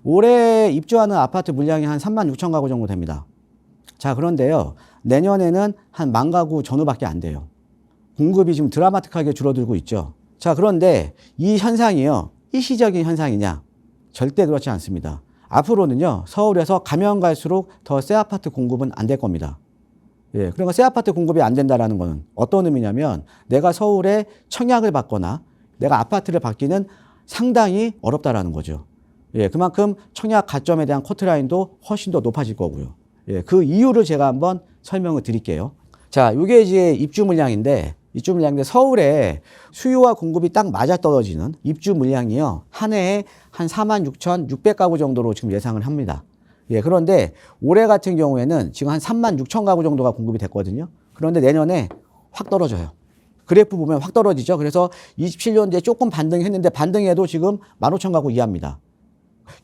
올해 입주하는 아파트 물량이 한 3만 6천 가구 정도 됩니다. 자, 그런데요. 내년에는 한 1만 가구 전후밖에 안 돼요. 공급이 지금 드라마틱하게 줄어들고 있죠. 자, 그런데 이 현상이요. 일시적인 현상이냐? 절대 그렇지 않습니다. 앞으로는요. 서울에서 가면 갈수록 더 새 아파트 공급은 안 될 겁니다. 예, 그러니까 새 아파트 공급이 안 된다는 것은 어떤 의미냐면 내가 서울에 청약을 받거나 내가 아파트를 받기는 상당히 어렵다라는 거죠. 예, 그만큼 청약 가점에 대한 커트라인도 훨씬 더 높아질 거고요. 예, 그 이유를 제가 한번 설명을 드릴게요. 자, 이게 이제 입주 물량인데 서울에 수요와 공급이 딱 맞아떨어지는 입주 물량이요. 한 해에 한 46,600가구 정도로 지금 예상을 합니다. 예, 그런데 올해 같은 경우에는 지금 한 36,000가구 정도가 공급이 됐거든요. 그런데 내년에 확 떨어져요. 그래프 보면 확 떨어지죠. 그래서 27년도에 조금 반등했는데 반등해도 지금 15,000가구 이하입니다.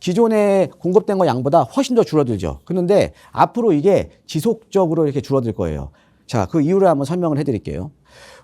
기존에 공급된 거 양보다 훨씬 더 줄어들죠. 그런데 앞으로 이게 지속적으로 이렇게 줄어들 거예요. 자, 그 이유를 한번 설명을 해드릴게요.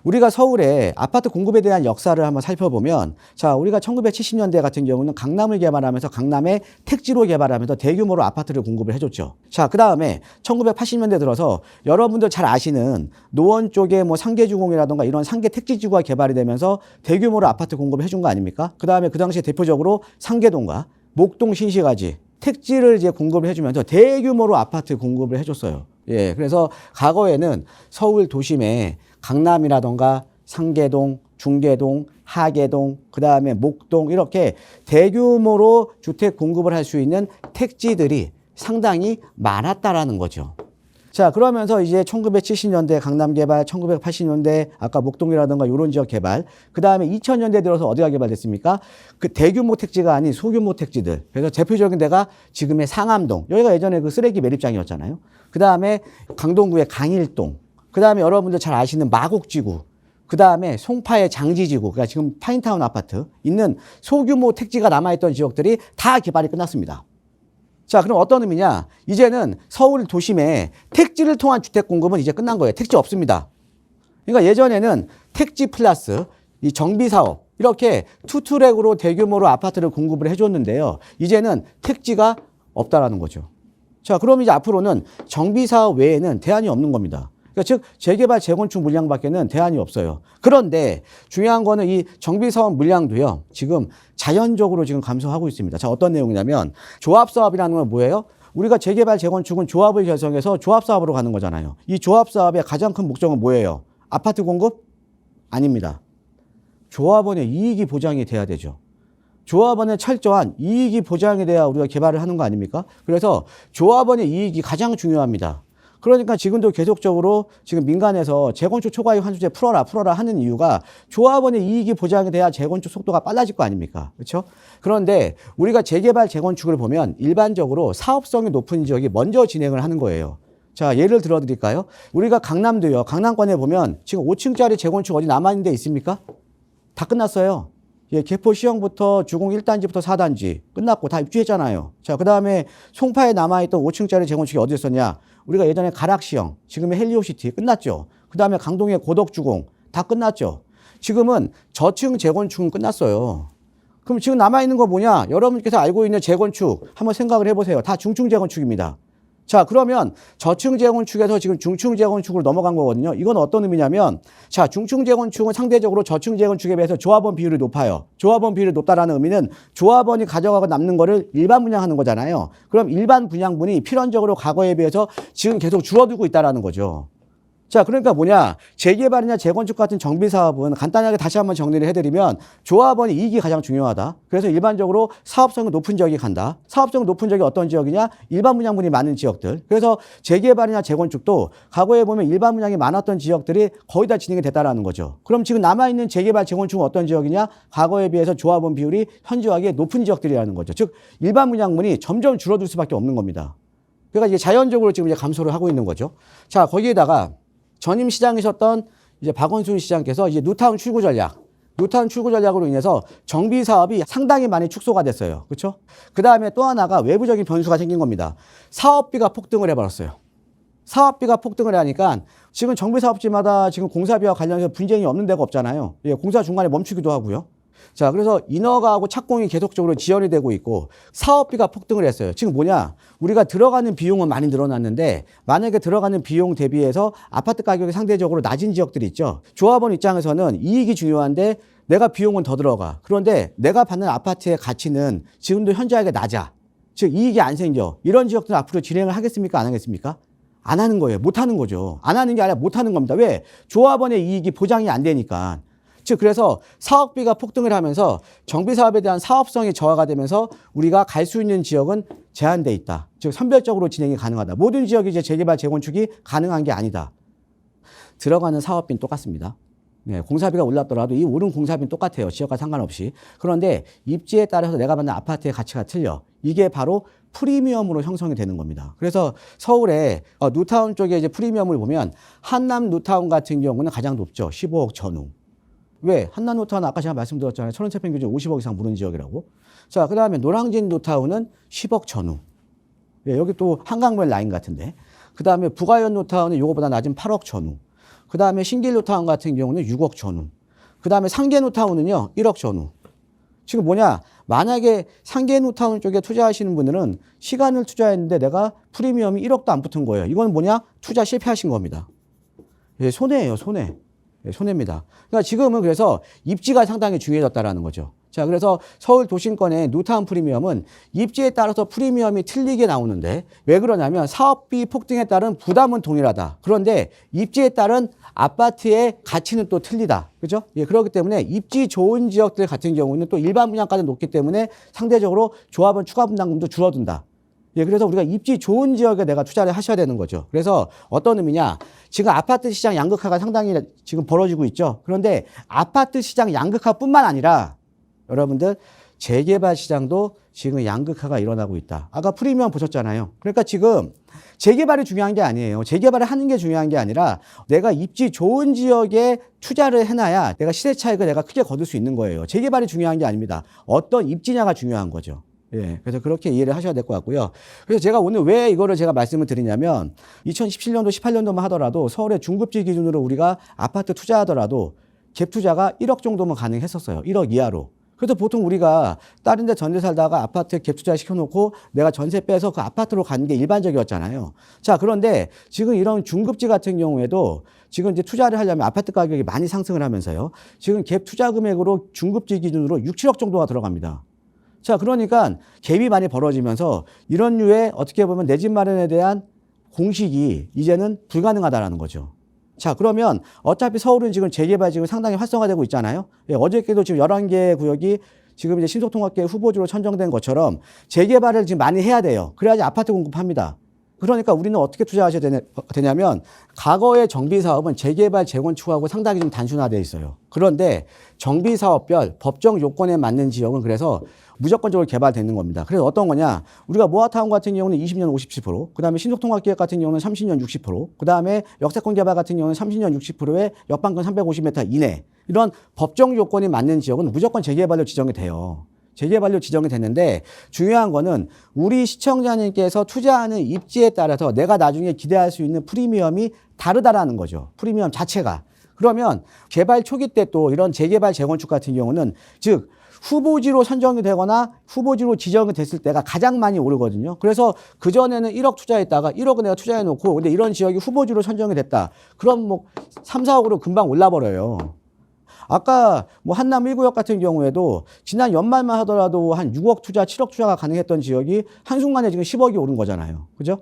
우리가 서울에 아파트 공급에 대한 역사를 한번 살펴보면, 자, 우리가 1970년대 같은 경우는 강남을 개발하면서 강남에 택지로 개발하면서 대규모로 아파트를 공급을 해줬죠. 자, 그 다음에 1980년대 들어서 여러분들 잘 아시는 노원 쪽에 뭐 상계주공이라든가 이런 상계 택지지구가 개발이 되면서 대규모로 아파트 공급을 해준 거 아닙니까? 그 다음에 그 당시에 대표적으로 상계동과 목동 신시가지 택지를 이제 공급을 해주면서 대규모로 아파트 공급을 해줬어요. 예, 그래서 과거에는 서울 도심에 강남이라던가 상계동, 중계동, 하계동, 그 다음에 목동 이렇게 대규모로 주택 공급을 할 수 있는 택지들이 상당히 많았다라는 거죠. 자, 그러면서 이제 1970년대 강남 개발, 1980년대 아까 목동이라든가 이런 지역 개발, 그 다음에 2000년대 들어서 어디가 개발됐습니까? 그 대규모 택지가 아닌 소규모 택지들. 그래서 대표적인 데가 지금의 상암동. 여기가 예전에 그 쓰레기 매립장이었잖아요. 그 다음에 강동구의 강일동. 그 다음에 여러분들 잘 아시는 마곡지구. 그 다음에 송파의 장지지구. 그러니까 지금 파인타운 아파트 있는 소규모 택지가 남아있던 지역들이 다 개발이 끝났습니다. 자, 그럼 어떤 의미냐? 이제는 서울 도심에 택지를 통한 주택 공급은 이제 끝난 거예요. 택지 없습니다. 그러니까 예전에는 택지 플러스 이 정비 사업 이렇게 투트랙으로 대규모로 아파트를 공급을 해줬는데요. 이제는 택지가 없다라는 거죠. 자, 그럼 이제 앞으로는 정비 사업 외에는 대안이 없는 겁니다. 그러니까 즉 재개발 재건축 물량밖에는 대안이 없어요. 그런데 중요한 거는 이 정비 사업 물량도요. 지금 자연적으로 지금 감소하고 있습니다. 자, 어떤 내용이냐면 조합 사업이라는 건 뭐예요? 우리가 재개발 재건축은 조합을 결성해서 조합 사업으로 가는 거잖아요. 이 조합 사업의 가장 큰 목적은 뭐예요? 아파트 공급? 아닙니다. 조합원의 이익이 보장이 돼야 되죠. 조합원의 철저한 이익이 보장이 돼야 우리가 개발을 하는 거 아닙니까? 그래서 조합원의 이익이 가장 중요합니다. 그러니까 지금도 계속적으로 지금 민간에서 재건축 초과이익 환수제 풀어라 하는 이유가 조합원의 이익이 보장이 돼야 재건축 속도가 빨라질 거 아닙니까? 그렇죠? 그런데 우리가 재개발 재건축을 보면 일반적으로 사업성이 높은 지역이 먼저 진행을 하는 거예요. 자, 예를 들어 드릴까요? 우리가 강남도요. 강남권에 보면 지금 5층짜리 재건축 어디 남아있는 데 있습니까? 다 끝났어요. 예, 개포 시형부터 주공 1단지부터 4단지 끝났고 다 입주했잖아요. 자, 그 다음에 송파에 남아있던 5층짜리 재건축이 어디 있었냐? 우리가 예전에 가락시형, 지금의 헬리오시티 끝났죠. 그 다음에 강동의 고덕주공 다 끝났죠. 지금은 저층 재건축은 끝났어요. 그럼 지금 남아있는 거 뭐냐? 여러분께서 알고 있는 재건축 한번 생각을 해보세요. 다 중층 재건축입니다. 자, 그러면 저층 재건축에서 지금 중층 재건축으로 넘어간 거거든요. 이건 어떤 의미냐면, 자, 중층 재건축은 상대적으로 저층 재건축에 비해서 조합원 비율이 높아요. 조합원 비율이 높다라는 의미는 조합원이 가져가고 남는 거를 일반 분양하는 거잖아요. 그럼 일반 분양분이 필연적으로 과거에 비해서 지금 계속 줄어들고 있다라는 거죠. 자, 그러니까 뭐냐? 재개발이나 재건축 같은 정비 사업은 간단하게 다시 한번 정리를 해드리면 조합원의 이익이 가장 중요하다. 그래서 일반적으로 사업성이 높은 지역이 간다. 사업성이 높은 지역이 어떤 지역이냐? 일반 분양분이 많은 지역들. 그래서 재개발이나 재건축도 과거에 보면 일반 분양이 많았던 지역들이 거의 다 진행이 됐다라는 거죠. 그럼 지금 남아있는 재개발 재건축은 어떤 지역이냐? 과거에 비해서 조합원 비율이 현저하게 높은 지역들이라는 거죠. 즉 일반 분양분이 점점 줄어들 수밖에 없는 겁니다. 그러니까 이게 자연적으로 지금 이제 감소를 하고 있는 거죠. 자, 거기에다가 전임 시장이셨던 이제 박원순 시장께서 이제 뉴타운 출구 전략으로 인해서 정비 사업이 상당히 많이 축소가 됐어요. 그렇죠? 그 다음에 또 하나가 외부적인 변수가 생긴 겁니다. 사업비가 폭등을 해버렸어요. 사업비가 폭등을 하니까 지금 정비 사업지마다 지금 공사비와 관련해서 분쟁이 없는 데가 없잖아요. 예, 공사 중간에 멈추기도 하고요. 자, 그래서 인허가하고 착공이 계속적으로 지연이 되고 있고 사업비가 폭등을 했어요. 지금 뭐냐? 우리가 들어가는 비용은 많이 늘어났는데 만약에 들어가는 비용 대비해서 아파트 가격이 상대적으로 낮은 지역들이 있죠. 조합원 입장에서는 이익이 중요한데 내가 비용은 더 들어가. 그런데 내가 받는 아파트의 가치는 지금도 현저하게 낮아. 즉 이익이 안 생겨. 이런 지역들은 앞으로 진행을 하겠습니까? 안 하겠습니까? 안 하는 거예요. 못 하는 거죠. 안 하는 게 아니라 못 하는 겁니다. 왜? 조합원의 이익이 보장이 안 되니까. 즉 그래서 사업비가 폭등을 하면서 정비사업에 대한 사업성이 저하가 되면서 우리가 갈 수 있는 지역은 제한돼 있다. 즉 선별적으로 진행이 가능하다. 모든 지역이 이제 재개발 재건축이 가능한 게 아니다. 들어가는 사업비는 똑같습니다. 네, 공사비가 올랐더라도 이 오른 공사비는 똑같아요. 지역과 상관없이. 그런데 입지에 따라서 내가 받는 아파트의 가치가 틀려. 이게 바로 프리미엄으로 형성이 되는 겁니다. 그래서 서울에 뉴타운 쪽에 이제 프리미엄을 보면 한남 뉴타운 같은 경우는 가장 높죠. 15억 전후. 왜? 한남 뉴타운은 아까 제가 말씀드렸잖아요. 천원채평 기준 50억 이상 무른 지역이라고. 자, 그 다음에 노량진 뉴타운은 10억 전후. 예, 여기 또 한강변 라인 같은데. 그 다음에 부가현 뉴타운은 이거보다 낮은 8억 전후. 그 다음에 신길 뉴타운 같은 경우는 6억 전후. 그 다음에 상계 뉴타운은요, 1억 전후. 지금 뭐냐? 만약에 상계 뉴타운 쪽에 투자하시는 분들은 시간을 투자했는데 내가 프리미엄이 1억도 안 붙은 거예요. 이건 뭐냐? 투자 실패하신 겁니다. 예, 손해예요, 손해. 예, 손해입니다. 그러니까 지금은 그래서 입지가 상당히 중요해졌다라는 거죠. 자, 그래서 서울 도심권의 뉴타운 프리미엄은 입지에 따라서 프리미엄이 틀리게 나오는데 왜 그러냐면 사업비 폭등에 따른 부담은 동일하다. 그런데 입지에 따른 아파트의 가치는 또 틀리다. 그죠? 예, 그렇기 때문에 입지 좋은 지역들 같은 경우는 또 일반 분양가도 높기 때문에 상대적으로 조합원 추가 분담금도 줄어든다. 예, 그래서 우리가 입지 좋은 지역에 내가 투자를 하셔야 되는 거죠. 그래서 어떤 의미냐? 지금 아파트 시장 양극화가 상당히 지금 벌어지고 있죠. 그런데 아파트 시장 양극화뿐만 아니라 여러분들 재개발 시장도 지금 양극화가 일어나고 있다. 아까 프리미엄 보셨잖아요. 그러니까 지금 재개발이 중요한 게 아니에요. 재개발을 하는 게 중요한 게 아니라 내가 입지 좋은 지역에 투자를 해놔야 내가 시세 차익을 내가 크게 거둘 수 있는 거예요. 재개발이 중요한 게 아닙니다. 어떤 입지냐가 중요한 거죠. 예, 그래서 그렇게 이해를 하셔야 될 것 같고요. 그래서 제가 오늘 왜 이거를 제가 말씀을 드리냐면 2017년도, 18년도만 하더라도 서울의 중급지 기준으로 우리가 아파트 투자하더라도 갭 투자가 1억 정도면 가능했었어요. 1억 이하로. 그래서 보통 우리가 다른 데 전세 살다가 아파트에 갭 투자 시켜놓고 내가 전세 빼서 그 아파트로 가는 게 일반적이었잖아요. 자, 그런데 지금 이런 중급지 같은 경우에도 지금 이제 투자를 하려면 아파트 가격이 많이 상승을 하면서요. 지금 갭 투자 금액으로 중급지 기준으로 6, 7억 정도가 들어갑니다. 자, 그러니까 갭이 많이 벌어지면서 이런 류의 어떻게 보면 내 집 마련에 대한 공식이 이제는 불가능하다라는 거죠. 자, 그러면 어차피 서울은 지금 재개발 지금 상당히 활성화되고 있잖아요. 예, 어저께도 지금 11개 구역이 지금 이제 신속통합계 후보지로 선정된 것처럼 재개발을 지금 많이 해야 돼요. 그래야지 아파트 공급합니다. 그러니까 우리는 어떻게 투자하셔야 되냐면 과거의 정비사업은 재개발, 재건축하고 상당히 좀 단순화되어 있어요. 그런데 정비사업별 법정 요건에 맞는 지역은 그래서 무조건적으로 개발되는 겁니다. 그래서 어떤 거냐? 우리가 모아타운 같은 경우는 20년 57%, 그 다음에 신속통합기획 같은 경우는 30년 60%, 그 다음에 역세권 개발 같은 경우는 30년 60%에 역방권 350m 이내. 이런 법정 요건이 맞는 지역은 무조건 재개발로 지정이 돼요. 재개발로 지정이 됐는데 중요한 거는 우리 시청자님께서 투자하는 입지에 따라서 내가 나중에 기대할 수 있는 프리미엄이 다르다라는 거죠. 프리미엄 자체가. 그러면 개발 초기 때 또 이런 재개발 재건축 같은 경우는 즉 후보지로 선정이 되거나 후보지로 지정이 됐을 때가 가장 많이 오르거든요. 그래서 그전에는 1억 투자했다가 1억은 내가 투자해 놓고 근데 이런 지역이 후보지로 선정이 됐다. 그럼 뭐 3, 4억으로 금방 올라버려요. 아까 뭐 한남 1구역 같은 경우에도 지난 연말만 하더라도 한 6억 투자, 7억 투자가 가능했던 지역이 한순간에 지금 10억이 오른 거잖아요. 그죠?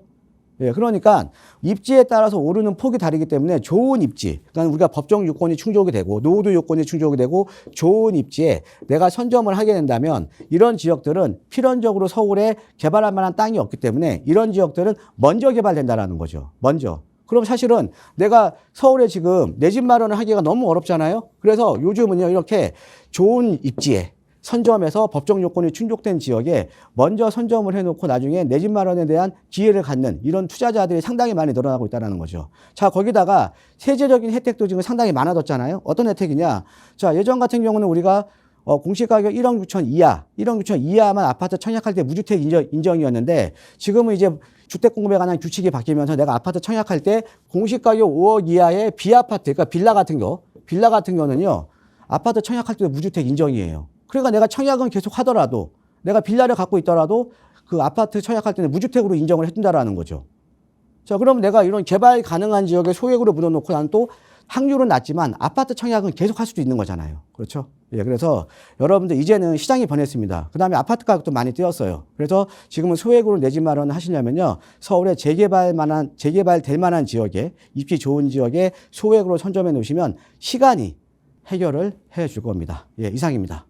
예, 그러니까 입지에 따라서 오르는 폭이 다르기 때문에 좋은 입지, 그러니까 우리가 법정 요건이 충족이 되고 노후도 요건이 충족이 되고 좋은 입지에 내가 선점을 하게 된다면 이런 지역들은 필연적으로 서울에 개발할 만한 땅이 없기 때문에 이런 지역들은 먼저 개발된다라는 거죠. 먼저. 그럼 사실은 내가 서울에 지금 내 집 마련을 하기가 너무 어렵잖아요. 그래서 요즘은요 이렇게 좋은 입지에 선점해서 법정 요건이 충족된 지역에 먼저 선점을 해놓고 나중에 내 집 마련에 대한 기회를 갖는 이런 투자자들이 상당히 많이 늘어나고 있다는 거죠. 자, 거기다가 세제적인 혜택도 지금 상당히 많아졌잖아요. 어떤 혜택이냐? 자, 예전 같은 경우는 우리가 공시가격 1억 6천 이하, 1억 6천 이하만 아파트 청약할 때 무주택 인정이었는데 지금은 이제 주택 공급에 관한 규칙이 바뀌면서 내가 아파트 청약할 때 공시가격 5억 이하의 비아파트, 그러니까 빌라 같은 경우는요. 아파트 청약할 때 무주택 인정이에요. 그러니까 내가 청약은 계속 하더라도 내가 빌라를 갖고 있더라도 그 아파트 청약할 때는 무주택으로 인정을 해준다라는 거죠. 자, 그럼 내가 이런 개발 가능한 지역에 소액으로 묻어놓고 난 또 확률은 낮지만 아파트 청약은 계속 할 수도 있는 거잖아요. 그렇죠? 예, 그래서 여러분들 이제는 시장이 변했습니다. 그 다음에 아파트 가격도 많이 뛰었어요. 그래서 지금은 소액으로 내 집 마련을 하시려면요. 서울에 재개발될 만한 지역에, 입지 좋은 지역에 소액으로 선점해 놓으시면 시간이 해결을 해 줄 겁니다. 예, 이상입니다.